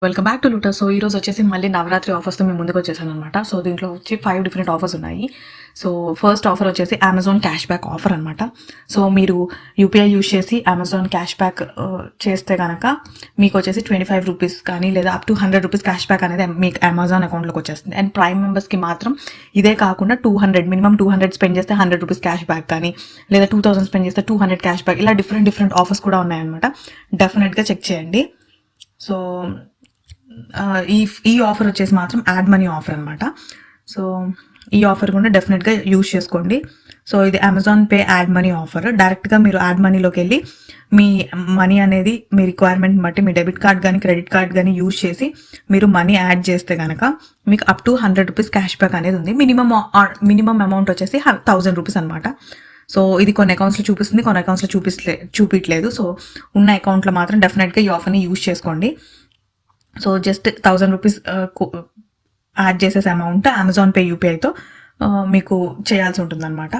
Welcome back to Loota. So ఈరోజు వచ్చేసి మళ్ళీ నవరాత్రి ఆఫర్స్తో మేము ముందుకు వచ్చేసాను అనమాట. సో దీంట్లో వచ్చి 5 డిఫరెంట్ ఆఫర్స్ ఉన్నాయి. సో ఫస్ట్ ఆఫర్ వచ్చేసి అమెజాన్ క్యాష్ బ్యాక్ ఆఫర్ అనమాట. సో మీరు యూపీఐ యూజ్ చేసి అమెజాన్ క్యాష్ బ్యాక్ చేస్తే కనుక మీకు వచ్చేసి 25 రూపీస్ కానీ లేదా up to 100 rupees cash back అనేది మీకు అమెజాన్ అకౌంట్లోకి వచ్చేస్తుంది. అండ్ ప్రైమ్ మెంబర్స్కి మాత్రం ఇదే కాకుండా 200 మినిమం 200 స్పెండ్ చేస్తే 100 రూపీస్ క్యాష్ బ్యాక్ కానీ లేదా 2000 స్పెండ్ చేస్తే 200 క్యాష్ బ్యాక్, ఇలా డిఫరెంట్ ఆఫర్స్ కూడా ఉన్నాయన్నమాట. డెఫినెట్గా చెక్ చేయండి. సో ఈ ఆఫర్ వచ్చేసి మాత్రం యాడ్ మనీ ఆఫర్ అనమాట. సో ఈ ఆఫర్ కూడా డెఫినెట్గా యూజ్ చేసుకోండి. సో ఇది Amazon pay add money offer. డైరెక్ట్గా మీరు యాడ్ మనీలోకి వెళ్ళి మీ మనీ అనేది మీ రిక్వైర్మెంట్ బట్టి మీ డెబిట్ కార్డ్ కానీ క్రెడిట్ కార్డ్ కానీ యూజ్ చేసి మీరు మనీ యాడ్ చేస్తే కనుక మీకు up to 100 rupees cash back అనేది ఉంది. మినిమం అమౌంట్ వచ్చేసి 1000 రూపీస్ అనమాట. సో ఇది కొన్ని అకౌంట్స్లో చూపిస్తుంది, కొన్ని అకౌంట్స్లో చూపించలేదు. సో ఉన్న అకౌంట్లో మాత్రం డెఫినెట్గా ఈ ఆఫర్ని యూజ్ చేసుకోండి. సో జస్ట్ 1000 రూపీస్ యాడ్ చేసేసే అమౌంట్ అమెజాన్ పే యూపీఐతో మీకు చేయాల్సి ఉంటుందన్నమాట.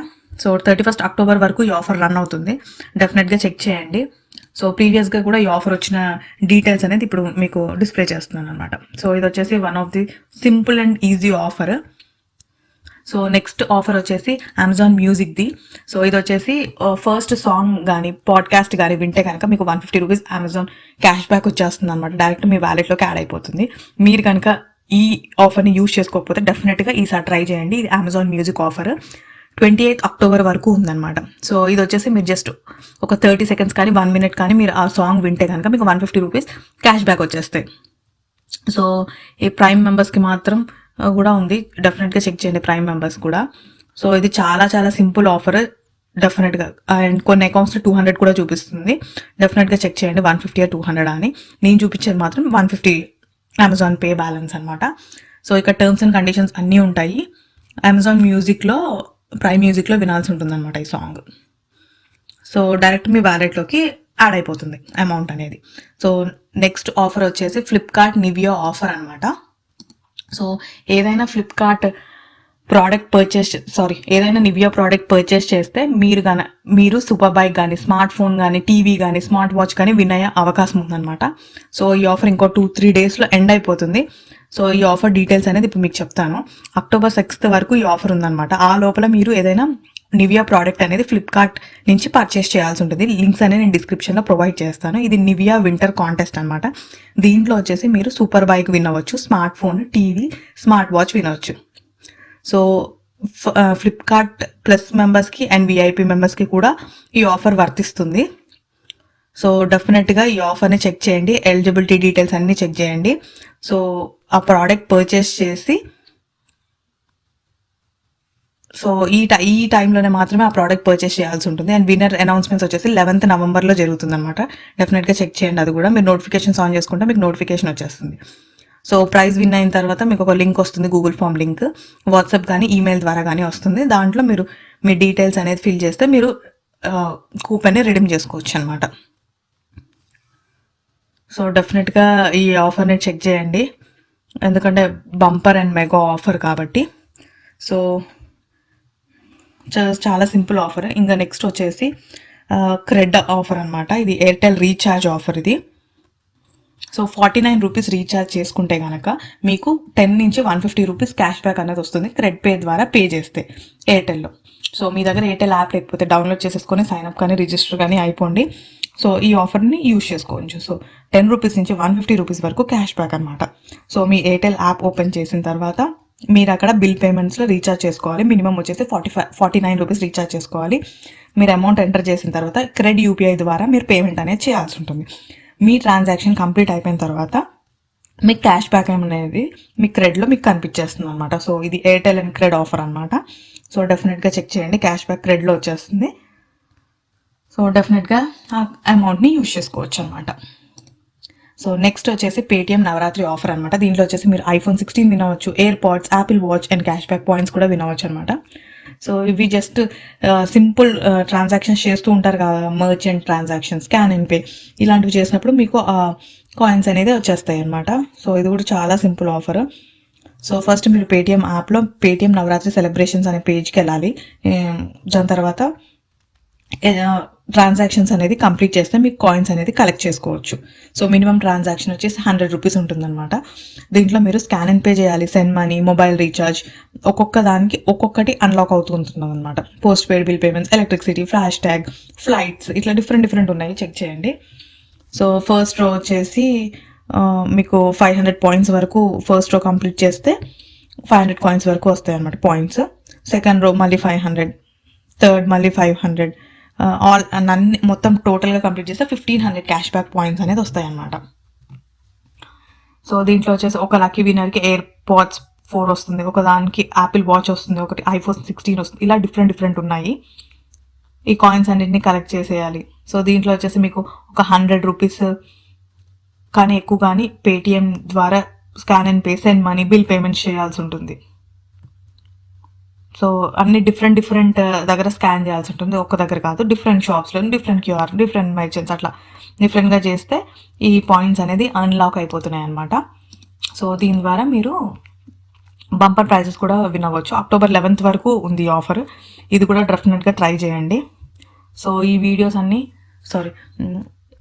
సో 31 అక్టోబర్ వరకు ఈ ఆఫర్ రన్ అవుతుంది. డెఫినెట్గా చెక్ చేయండి. సో ప్రీవియస్గా కూడా ఈ ఆఫర్ వచ్చిన డీటెయిల్స్ అనేది ఇప్పుడు మీకు డిస్ప్లే చేస్తున్నాను అనమాట. సో ఇది వచ్చేసి one of the simple and easy offer. So next offer వచ్చేసి అమెజాన్ మ్యూజిక్ది. సో ఇది వచ్చేసి ఫస్ట్ సాంగ్ కానీ పాడ్కాస్ట్ కానీ వింటే కనుక మీకు 150 రూపీస్ అమెజాన్ క్యాష్ బ్యాక్ వచ్చేస్తుంది అనమాట. డైరెక్ట్ మీ వ్యాలెట్లోకి యాడ్ అయిపోతుంది. మీరు కనుక ఈ ఆఫర్ని యూజ్ చేసుకోకపోతే డెఫినెట్గా ఈసారి ట్రై చేయండి. ఇది అమెజాన్ మ్యూజిక్ ఆఫర్ 28 అక్టోబర్ వరకు ఉందన్నమాట. సో ఇది వచ్చేసి మీరు జస్ట్ ఒక 30 సెకండ్స్ కానీ 1 మినిట్ కానీ మీరు ఆ సాంగ్ వింటే కనుక మీకు 150 రూపీస్ క్యాష్ బ్యాక్ వచ్చేస్తాయి. సో ఈ ప్రైమ్ మెంబర్స్కి మాత్రం కూడా ఉంది. డెఫినెట్గా చెక్ చేయండి ప్రైమ్ మెంబర్స్ కూడా. సో ఇది చాలా సింపుల్ ఆఫర్ డెఫినెట్గా. అండ్ కొన్ని అకౌంట్స్లో 200 కూడా చూపిస్తుంది. డెఫినెట్గా చెక్ చేయండి 150 200 అని. నేను చూపించేది మాత్రం 150 అమెజాన్ పే బ్యాలెన్స్ అనమాట. సో ఇక్కడ టర్మ్స్ అండ్ కండిషన్స్ అన్నీ ఉంటాయి. అమెజాన్ మ్యూజిక్లో ప్రైమ్ మ్యూజిక్లో వినాల్సి ఉంటుంది అనమాట ఈ సాంగ్. సో డైరెక్ట్ మీ వ్యాలెట్లోకి యాడ్ అయిపోతుంది అమౌంట్ అనేది. సో నెక్స్ట్ ఆఫర్ వచ్చేసి ఫ్లిప్కార్ట్ నివియా ఆఫర్ అనమాట. సో ఏదైనా ఏదైనా నివియా ప్రోడక్ట్ పర్చేస్ చేస్తే మీరు సూపర్ బైక్ కానీ స్మార్ట్ ఫోన్ కానీ టీవీ కానీ స్మార్ట్ వాచ్ కానీ విన్ అయ్యే అవకాశం ఉందన్నమాట. సో ఈ ఆఫర్ ఇంకో 2-3 డేస్లో ఎండ్ అయిపోతుంది. సో ఈ ఆఫర్ డీటెయిల్స్ అనేది ఇప్పుడు మీకు చెప్తాను. అక్టోబర్ 6 వరకు ఈ ఆఫర్ ఉందన్నమాట. ఆ లోపల మీరు ఏదైనా నివియా ప్రోడక్ట్ అనేది ఫ్లిప్కార్ట్ నుంచి పర్చేస్ చేయాల్సి ఉంటుంది. లింక్స్ అనేది నేను డిస్క్రిప్షన్లో ప్రొవైడ్ చేస్తాను. ఇది నివియా వింటర్ కాంటెస్ట్ అనమాట. దీంట్లో వచ్చేసి మీరు సూపర్ బైక్ వినవచ్చు, smart phone, TV, smart watch వినవచ్చు. సో ఫ్లిప్కార్ట్ ప్లస్ మెంబర్స్కి అండ్ విఐపి మెంబర్స్కి కూడా ఈ ఆఫర్ వర్తిస్తుంది. సో డెఫినెట్గా ఈ ఆఫర్ని చెక్ చేయండి. ఎలిజిబిలిటీ డీటెయిల్స్ అన్నీ చెక్ చేయండి. సో ఆ ప్రోడక్ట్ పర్చేస్ చేసి సో ఈ టైంలోనే మాత్రమే ఆ ప్రోడక్ట్ పర్చేస్ చేయాల్సి ఉంటుంది. అండ్ విన్నర్ అనౌన్స్మెంట్స్ వచ్చేసి 11th నవంబర్లో జరుగుతుంది అనమాట. డెఫినెట్గా చెక్ చేయండి. అది కూడా మీరు నోటిఫికేషన్స్ ఆన్ చేసుకుంటే మీకు నోటిఫికేషన్ వచ్చేస్తుంది. సో ప్రైజ్ విన్ అయిన తర్వాత మీకు ఒక లింక్ వస్తుంది, గూగుల్ ఫామ్ లింక్, వాట్సాప్ కానీ ఈమెయిల్ ద్వారా కానీ వస్తుంది. దాంట్లో మీరు మీ డీటెయిల్స్ అనేది ఫిల్ చేస్తే మీరు కూపన్ని రిడీమ్ చేసుకోవచ్చు అనమాట. సో డెఫినెట్గా ఈ ఆఫర్ని చెక్ చేయండి, ఎందుకంటే బంపర్ అండ్ మెగా ఆఫర్ కాబట్టి. సో చాలా సింపుల్ ఆఫర్. ఇంకా నెక్స్ట్ వచ్చేసి క్రెడ్ ఆఫర్ అనమాట. ఇది ఎయిర్టెల్ రీఛార్జ్ ఆఫర్. ఇది సో 49 రూపీస్ రీఛార్జ్ చేసుకుంటే కనుక మీకు 10 నుంచి 150 రూపీస్ క్యాష్ బ్యాక్ అనేది వస్తుంది క్రెడ్ పే ద్వారా పే చేస్తే ఎయిర్టెల్లో. సో మీ దగ్గర ఎయిర్టెల్ యాప్ లేకపోతే డౌన్లోడ్ చేసేసుకొని సైన్అప్ కానీ రిజిస్టర్ కానీ అయిపోండి. సో ఈ ఆఫర్ని యూజ్ చేసుకోవచ్చు. సో 10 రూపీస్ నుంచి 150 రూపీస్ వరకు క్యాష్ బ్యాక్ అనమాట. సో మీ ఎయిర్టెల్ యాప్ ఓపెన్ చేసిన తర్వాత మీరు అక్కడ బిల్ పేమెంట్స్లో రీఛార్జ్ చేసుకోవాలి. మినిమం వచ్చేసి 49 రూపీస్ రీఛార్జ్ చేసుకోవాలి. మీరు అమౌంట్ ఎంటర్ చేసిన తర్వాత క్రెడ్ యూపీఐ ద్వారా మీరు పేమెంట్ అనేది చేయాల్సి ఉంటుంది. మీ ట్రాన్సాక్షన్ కంప్లీట్ అయిపోయిన తర్వాత మీకు క్యాష్ బ్యాక్ అనేది మీ క్రెడ్లో మీకు కనిపించేస్తుంది అనమాట. సో ఇది ఎయిర్టెల్ అండ్ క్రెడ్ ఆఫర్ అనమాట. సో డెఫినెట్గా చెక్ చేయండి, క్యాష్ బ్యాక్ క్రెడ్లో వచ్చేస్తుంది. సో డెఫినెట్గా ఆ అమౌంట్ని యూజ్ చేసుకోవచ్చు అనమాట. సో నెక్స్ట్ వచ్చేసి పేటిఎం నవరాత్రి ఆఫర్ అనమాట. దీంట్లో వచ్చేసి మీరు iPhone 16 వినవచ్చు, AirPods, Apple watch and cash back points కూడా వినవచ్చు అనమాట. సో ఇవి జస్ట్ సింపుల్ ట్రాన్సాక్షన్స్ చేస్తూ ఉంటారు కదా, merchant transaction, scan and pay, ఇలాంటివి చేసినప్పుడు మీకు కాయిన్స్ అనేది వచ్చేస్తాయి అనమాట. సో ఇది కూడా చాలా సింపుల్ ఆఫర్. సో ఫస్ట్ మీరు పేటిఎం యాప్లో పేటిఎం నవరాత్రి సెలబ్రేషన్స్ అనే పేజ్కి వెళ్ళాలి. దాని తర్వాత ట్రాన్సాక్షన్స్ అనేది కంప్లీట్ చేస్తే మీకు కాయిన్స్ అనేది కలెక్ట్ చేసుకోవచ్చు. సో మినిమం ట్రాన్సాక్షన్ వచ్చేసి 100 రూపీస్ ఉంటుందన్నమాట. దీంట్లో మీరు స్కాన్ అండ్ పే చేయాలి, సెండ్ మనీ, మొబైల్ రీఛార్జ్, ఒక్కొక్క దానికి ఒక్కొక్కటి అన్లాక్ అవుతూ ఉంటుంది అనమాట. Post paid bill payments, electricity, flash tag, flights, ఇట్లా డిఫరెంట్ ఉన్నాయి, చెక్ చేయండి. సో ఫస్ట్ రో వచ్చేసి మీకు 500 పాయింట్స్ వరకు ఫస్ట్ రో కంప్లీట్ చేస్తే 500 కాయిన్స్ వరకు వస్తాయి అన్నమాట పాయింట్స్. సెకండ్ రో మళ్ళీ 500, థర్డ్ మళ్ళీ 500, ఆల్ అన్ని మొత్తం టోటల్గా కంప్లీట్ చేస్తే 1500 క్యాష్ బ్యాక్ పాయింట్స్ అనేది వస్తాయి అన్నమాట. సో దీంట్లో వచ్చేసి ఒక లక్కీ విన్నర్కి ఎయిర్ పాడ్స్ 4 వస్తుంది, ఒక దానికి యాపిల్ వాచ్ వస్తుంది, ఒకటి iPhone 16 వస్తుంది. ఇలా డిఫరెంట్ ఉన్నాయి. ఈ కాయిన్స్ అన్నింటినీ కలెక్ట్ చేసేయాలి. సో దీంట్లో వచ్చేసి మీకు ఒక 100 రూపీస్ కానీ ఎక్కువ కానీ పేటిఎం ద్వారా scan and pay, send money, bill payments చేయాల్సి ఉంటుంది. సో అన్ని డిఫరెంట్ దగ్గర స్కాన్ చేయాల్సి ఉంటుంది, ఒక్క దగ్గర కాదు. డిఫరెంట్ షాప్స్లో డిఫరెంట్ క్యూఆర్, డిఫరెంట్ మెర్చెంట్స్, అట్లా డిఫరెంట్గా చేస్తే ఈ పాయింట్స్ అనేది అన్లాక్ అయిపోతున్నాయి అన్నమాట. సో దీని ద్వారా మీరు బంపర్ ప్రైజెస్ కూడా విన్ అవ్వచ్చు. అక్టోబర్ 11th వరకు ఉంది ఈ ఆఫర్. ఇది కూడా డెఫినెట్గా ట్రై చేయండి. సో ఈ వీడియోస్ అన్నీ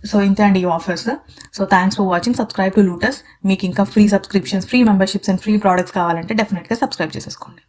సో ఇంతే అండి ఈ offers. So thanks for watching. Subscribe to Lootas. మీకు ఇంకా free subscriptions, free memberships and free products కావాలంటే డెఫినెట్గా సబ్స్క్రైబ్ చేసేసుకోండి.